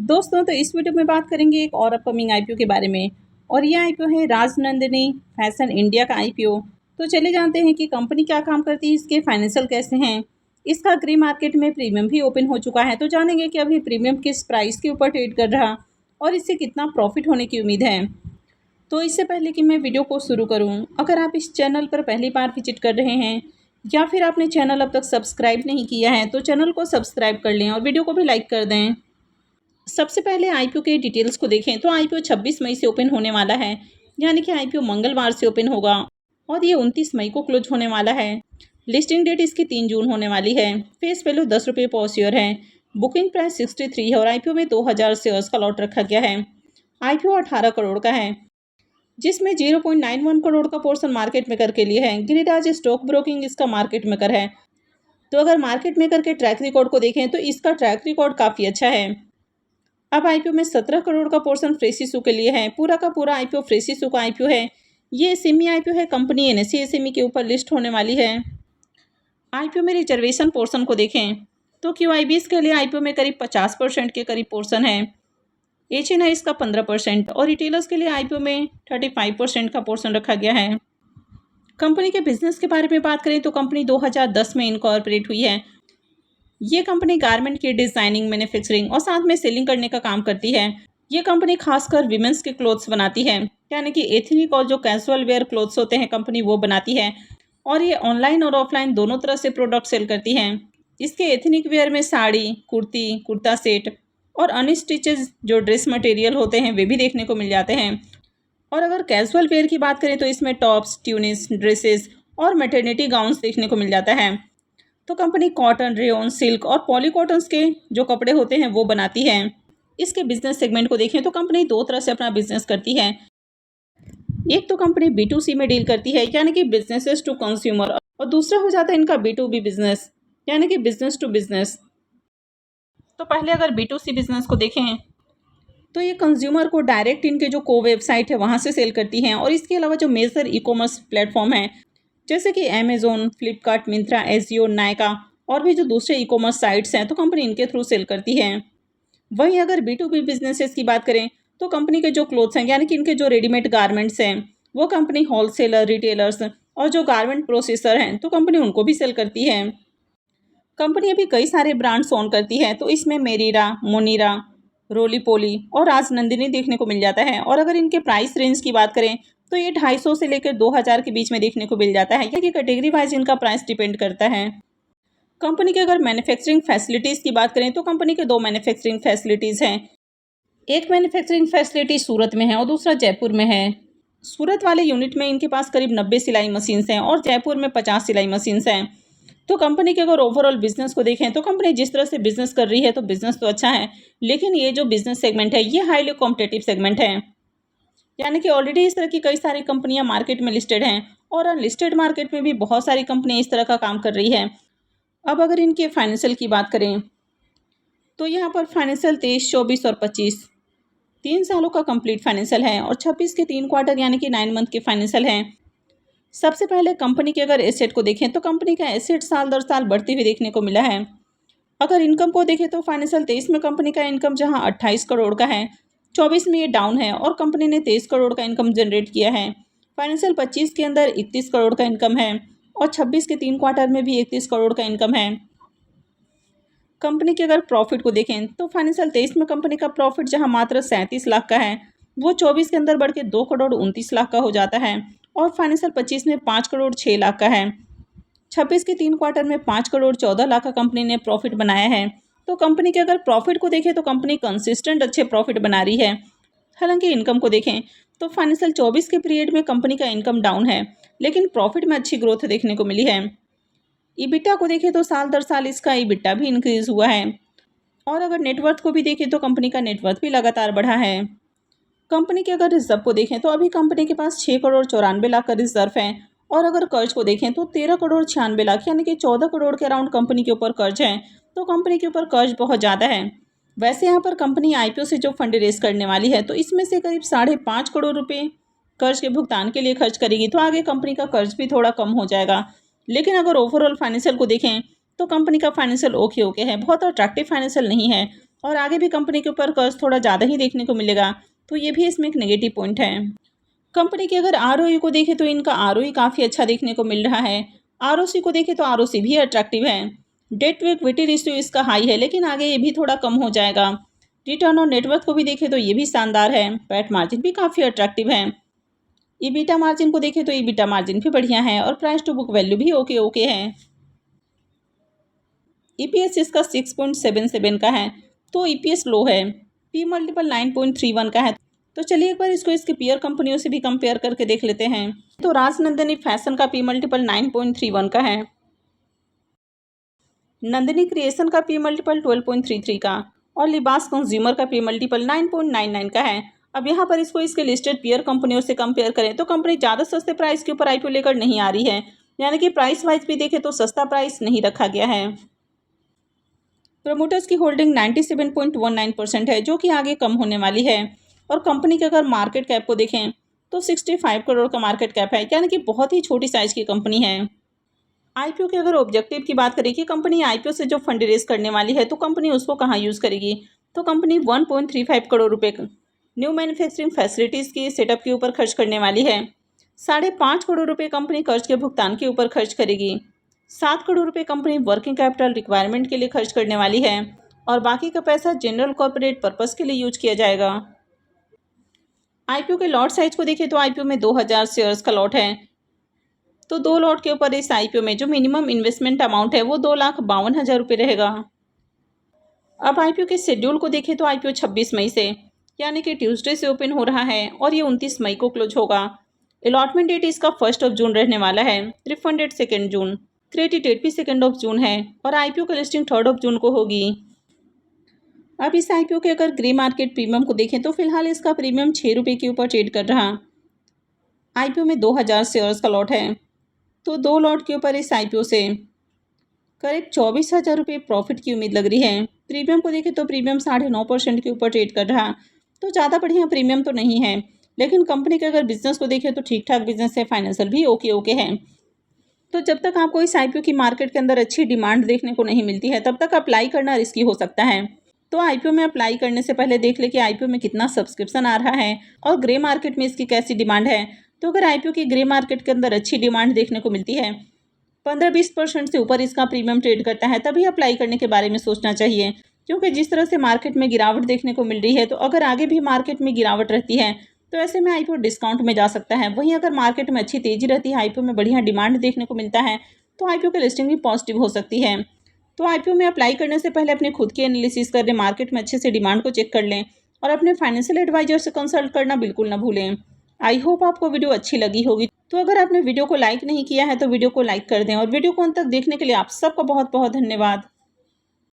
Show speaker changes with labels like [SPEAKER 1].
[SPEAKER 1] दोस्तों, तो इस वीडियो में बात करेंगे एक और अपकमिंग आईपीओ के बारे में। और ये आईपीओ है राजनंदिनी फैशन इंडिया का आईपीओ। तो चले जानते हैं कि कंपनी क्या काम करती है, इसके फाइनेंशियल कैसे हैं। इसका ग्रे मार्केट में प्रीमियम भी ओपन हो चुका है, तो जानेंगे कि अभी प्रीमियम किस प्राइस के ऊपर ट्रेड कर रहा और इससे कितना प्रॉफिट होने की उम्मीद है। तो इससे पहले कि मैं वीडियो को शुरू करूं, अगर आप इस चैनल पर पहली बार विजिट कर रहे हैं या फिर आपने चैनल अब तक सब्सक्राइब नहीं किया है, तो चैनल को सब्सक्राइब कर लें और वीडियो को भी लाइक कर दें। सबसे पहले आईपीओ के डिटेल्स को देखें तो आईपीओ 26 मई से ओपन होने वाला है, यानी कि आईपीओ मंगलवार से ओपन होगा और ये 29 मई को क्लोज होने वाला है। लिस्टिंग डेट इसकी 3 जून होने वाली है। फेस वैल्यू 10 रुपये पर शेयर है। बुकिंग प्राइस 63 है और आईपीओ में 2000 शेयर्स का लॉट रखा गया है। आईपीओ 18 करोड़ का है, जिसमें 0.91 करोड़ का पोर्शन मार्केट मेकर के लिए है। गिरिराज स्टॉक ब्रोकिंग इसका मार्केट मेकर है। तो अगर मार्केट मेकर के ट्रैक रिकॉर्ड को देखें तो इसका ट्रैक रिकॉर्ड काफ़ी अच्छा है। अब आईपीओ में 17 करोड़ का पोर्शन फ्रेश इशू के लिए है। पूरा का पूरा आईपीओ फ्रेश इशू का आईपीओ है। ये एसएमई आईपीओ है। कंपनी एनएसई एसएमई के ऊपर लिस्ट होने वाली है। आईपीओ में रिजर्वेशन पोर्शन को देखें तो क्यूआईबीएस के लिए आईपीओ में करीब 50% के करीब पोर्शन है। एचएनआईस का 15% और रिटेलर्स के लिए आईपीओ में 35% का पोर्शन रखा गया है। कंपनी के बिजनेस के बारे में बात करें तो कंपनी 2010 में इनकॉर्पोरेट हुई है। ये कंपनी गारमेंट की डिज़ाइनिंग, मैन्युफैक्चरिंग और साथ में सेलिंग करने का काम करती है। ये कंपनी खासकर विमेंस के क्लोथ्स बनाती है, यानी कि एथनिक और जो कैजुअल वेयर क्लोथ्स होते हैं कंपनी वो बनाती है। और ये ऑनलाइन और ऑफलाइन दोनों तरह से प्रोडक्ट सेल करती है। इसके एथनिक वेयर में साड़ी, कुर्ती, कुर्ता सेट और अनस्टिचेज जो ड्रेस मटेरियल होते हैं वे भी देखने को मिल जाते हैं। और अगर कैजुअल वेयर की बात करें तो इसमें टॉप्स, ट्यूनिस, ड्रेसेस और मैटरनिटी गाउन्स देखने को मिल जाता है। तो कंपनी कॉटन, रेयॉन, सिल्क और पॉलीकॉटन्स के जो कपड़े होते हैं वो बनाती है। इसके बिजनेस सेगमेंट को देखें तो कंपनी दो तरह से अपना बिजनेस करती है। एक तो कंपनी B2C में डील करती है, यानी कि बिजनेसेस टू कंज्यूमर, और दूसरा हो जाता है इनका B2B बिजनेस, यानी कि बिजनेस टू बिजनेस। तो पहले अगर B2C बिजनेस को देखें तो ये कंज्यूमर को डायरेक्ट इनके जो को वेबसाइट है वहाँ से सेल करती हैं। और इसके अलावा जो मेजर ई कॉमर्स प्लेटफॉर्म है जैसे कि अमेजोन, फ्लिपकार्ट, मिंत्रा, एजियो, नायका और भी जो दूसरे ई कॉमर्स साइट्स हैं तो कंपनी इनके थ्रू सेल करती है। वहीं अगर B2B बिजनेसेस की बात करें तो कंपनी के जो क्लोथ्स हैं, यानी कि इनके जो रेडीमेड गारमेंट्स हैं, वो कंपनी होलसेलर, रिटेलर्स और जो गारमेंट प्रोसेसर हैं तो कंपनी उनको भी सेल करती है। कंपनी अभी कई सारे ब्रांड्स ओन करती है, तो इसमें मेरीरा, मोनीरा, रोली पोली और राजनंदिनी देखने को मिल जाता है। और अगर इनके प्राइस रेंज की बात करें तो ये 250 से लेकर 2000 के बीच में देखने को मिल जाता है, क्योंकि कैटेगरी वाइज इनका प्राइस डिपेंड करता है। कंपनी के अगर मैन्युफैक्चरिंग फैसिलिटीज़ की बात करें तो कंपनी के 2 मैन्युफैक्चरिंग फैसिलिटीज़ हैं। एक मैन्युफैक्चरिंग फैसिलिटी सूरत में है और दूसरा जयपुर में है। सूरत वाले यूनिट में इनके पास करीब 90 सिलाई मशीन्स हैं और जयपुर में 50 सिलाई मशीन्स हैं। तो कंपनी के अगर ओवरऑल बिजनेस को देखें तो कंपनी जिस तरह से बिजनेस कर रही है तो बिजनेस तो अच्छा है, लेकिन ये जो बिजनेस सेगमेंट है ये हाईली कॉम्पिटेटिव सेगमेंट है, यानी कि ऑलरेडी इस तरह की कई सारी कंपनियां मार्केट में लिस्टेड हैं और अनलिस्टेड मार्केट में भी बहुत सारी कंपनियां इस तरह का काम कर रही है। अब अगर इनके फाइनेंशियल की बात करें तो यहाँ पर फाइनेंशियल 23, 24 और 25 3 सालों का कंप्लीट फाइनेंशियल है और 26 के 3 क्वार्टर यानी कि 9 मंथ के फाइनेंशियल हैं। सबसे पहले कंपनी के अगर एसेट को देखें तो कंपनी का एसेट साल दर साल बढ़ती हुई देखने को मिला है। अगर इनकम को देखें तो फाइनेंशियल 23 में कंपनी का इनकम जहां 28 करोड़ का है, 24 में ये डाउन है और कंपनी ने 23 करोड़ का इनकम जनरेट किया है। फाइनेंशियल 25 के अंदर 31 करोड़ का इनकम है और 26 के 3 क्वार्टर में भी 31 करोड़ का इनकम है। कंपनी के अगर प्रॉफिट को देखें तो फाइनेंशियल 23 में कंपनी का प्रॉफिट जहां मात्र 37 लाख का है, वो 24 के अंदर बढ़ के 2 करोड़ 29 लाख का हो जाता है और फाइनेंशियल 25 में 5 करोड़ 6 लाख का है। 26 के 3 क्वार्टर में 5 करोड़ 14 लाख का कंपनी ने प्रॉफिट बनाया है। तो कंपनी के अगर प्रॉफिट को देखें तो कंपनी कंसिस्टेंट अच्छे प्रॉफिट बना रही है। हालांकि इनकम को देखें तो फाइनेंशियल 24 के पीरियड में कंपनी का इनकम डाउन है, लेकिन प्रॉफिट में अच्छी ग्रोथ देखने को मिली है। ईबिटा को देखें तो साल दर साल इसका ईबिटा भी इंक्रीज हुआ है। और अगर नेटवर्थ को भी देखें तो कंपनी का नेटवर्थ भी लगातार बढ़ा है। कंपनी के अगर रिजर्व को देखें तो अभी कंपनी के पास 6 करोड़ 94 लाख का रिजर्व है। और अगर कर्ज को देखें तो 13 करोड़ 96 लाख यानी कि 14 करोड़ के अराउंड कंपनी के ऊपर कर्ज है। तो कंपनी के ऊपर कर्ज बहुत ज़्यादा है। वैसे यहाँ पर कंपनी आईपीओ से जो फंड रेज करने वाली है तो इसमें से करीब 5.5 करोड़ रुपये कर्ज के भुगतान के लिए खर्च करेगी, तो आगे कंपनी का कर्ज भी थोड़ा कम हो जाएगा। लेकिन अगर ओवरऑल फाइनेंशियल को देखें तो कंपनी का फाइनेंशियल ओके है, बहुत अट्रैक्टिव फाइनेंशियल नहीं है। और आगे भी कंपनी के ऊपर कर्ज थोड़ा ज़्यादा ही देखने को मिलेगा, तो ये भी इसमें एक नेगेटिव पॉइंट है। कंपनी की अगर आरओई को देखें तो इनका आरओई काफ़ी अच्छा देखने को मिल रहा है। आरओसी को देखें तो आरओसी भी अट्रैक्टिव है। डेट टू इक्विटी रेशियो इसका हाई है, लेकिन आगे ये भी थोड़ा कम हो जाएगा। रिटर्न ऑन नेटवर्थ को भी देखें तो ये भी शानदार है। पैट मार्जिन भी काफ़ी अट्रैक्टिव है। ईबीटा मार्जिन को देखें तो ईबीटा मार्जिन भी बढ़िया है और प्राइस टू बुक वैल्यू भी ओके है। ईपीएस इसका 6.77 का है, तो ईपीएस लो है। पी मल्टीपल 9.31 का है। तो चलिए एक बार इसको इसके पीयर कंपनियों से भी कंपेयर करके देख लेते हैं। तो राजनंदिनी फैशन का पी मल्टीपल 9.31 का है। नंदिनी क्रिएशन का पी मल्टीपल 12.33 का और लिबास कंज्यूमर का पी मल्टीपल 9.99 का है। अब यहाँ पर इसको इसके लिस्टेड पीयर कंपनियों से कंपेयर करें तो कंपनी ज़्यादा सस्ते प्राइस के ऊपर आईपीओ लेकर नहीं आ रही है, यानी कि प्राइस वाइज भी देखें तो सस्ता प्राइस नहीं रखा गया है। प्रमोटर्स की होल्डिंग 97.19% है, जो कि आगे कम होने वाली है। और कंपनी के अगर मार्केट कैप को देखें तो 65 करोड़ का मार्केट कैप है, यानी कि बहुत ही छोटी साइज की कंपनी है। आईपीओ के अगर ऑब्जेक्टिव की बात करें कि कंपनी आईपीओ से जो फंड रेज करने वाली है तो कंपनी उसको कहाँ यूज़ करेगी, तो कंपनी 1.35 करोड़ रुपए न्यू मैन्युफैक्चरिंग फैसिलिटीज़ के सेटअप के ऊपर खर्च करने वाली है। 5.5 करोड़ रुपए कंपनी कर्ज के भुगतान के ऊपर खर्च करेगी। 7 करोड़ रुपए कंपनी वर्किंग कैपिटल रिक्वायरमेंट के लिए खर्च करने वाली है और बाकी का पैसा जनरल कॉर्पोरेट पर्पस के लिए यूज किया जाएगा। आईपीओ के लॉट साइज को देखें तो आईपीओ में 2000 शेयर्स का लॉट है, तो 2 लॉट के ऊपर इस आईपीओ में जो मिनिमम इन्वेस्टमेंट अमाउंट है वो 2,52,000 रुपये रहेगा। अब आईपीओ के शेड्यूल को देखें तो आईपीओ 26 मई से, यानी कि ट्यूसडे से ओपन हो रहा है और ये 29 मई को क्लोज होगा। अलॉटमेंट डेट इसका 1 जून रहने वाला है। रिफंड डेट 2 जून, क्रेडिट डेट भी 2 जून है और आईपीओ की लिस्टिंग 3 जून को होगी। अब इस आईपीओ के अगर ग्रे मार्केट प्रीमियम को देखें तो फिलहाल इसका प्रीमियम 6 रुपये के ऊपर ट्रेड कर रहा। आईपीओ में 2000 शेयर्स का लॉट है, तो 2 लॉट के ऊपर इस आईपीओ से करीब 24,000 रुपये प्रॉफिट की उम्मीद लग रही है। प्रीमियम को देखें तो प्रीमियम 9.5% के ऊपर ट्रेड कर रहा, तो ज़्यादा बढ़िया प्रीमियम तो नहीं है, लेकिन कंपनी के अगर बिजनेस को देखें तो ठीक ठाक बिजनेस है, फाइनेंशियल भी ओके है। तो जब तक आपको इस आईपीओ की मार्केट के अंदर अच्छी डिमांड देखने को नहीं मिलती है तब तक अप्लाई करना रिस्की हो सकता है। तो आईपीओ में अप्लाई करने से पहले देख ले कि आईपीओ में कितना सब्सक्रिप्शन आ रहा है और ग्रे मार्केट में इसकी कैसी डिमांड है। तो अगर आईपीओ की ग्रे मार्केट के अंदर अच्छी डिमांड देखने को मिलती है, 15-20% से ऊपर इसका प्रीमियम ट्रेड करता है, तभी अप्लाई करने के बारे में सोचना चाहिए। क्योंकि जिस तरह से मार्केट में गिरावट देखने को मिल रही है, तो अगर आगे भी मार्केट में गिरावट रहती है तो ऐसे में आईपीओ डिस्काउंट में जा सकता है। वहीं अगर मार्केट में अच्छी तेजी रहती है, आईपीओ में बढ़िया डिमांड देखने को मिलता है, तो आईपीओ की लिस्टिंग भी पॉजिटिव हो सकती है। तो आईपीओ में अप्लाई करने से पहले अपने खुद की एनालिसिस कर लें, मार्केट में अच्छे से डिमांड को चेक कर लें और अपने फाइनेंशियल एडवाइजर से कंसल्ट करना बिल्कुल ना भूलें। आई होप आपको वीडियो अच्छी लगी होगी। तो अगर आपने वीडियो को लाइक नहीं किया है तो वीडियो को लाइक कर दें और वीडियो को अंत तक देखने के लिए आप सबका बहुत बहुत धन्यवाद।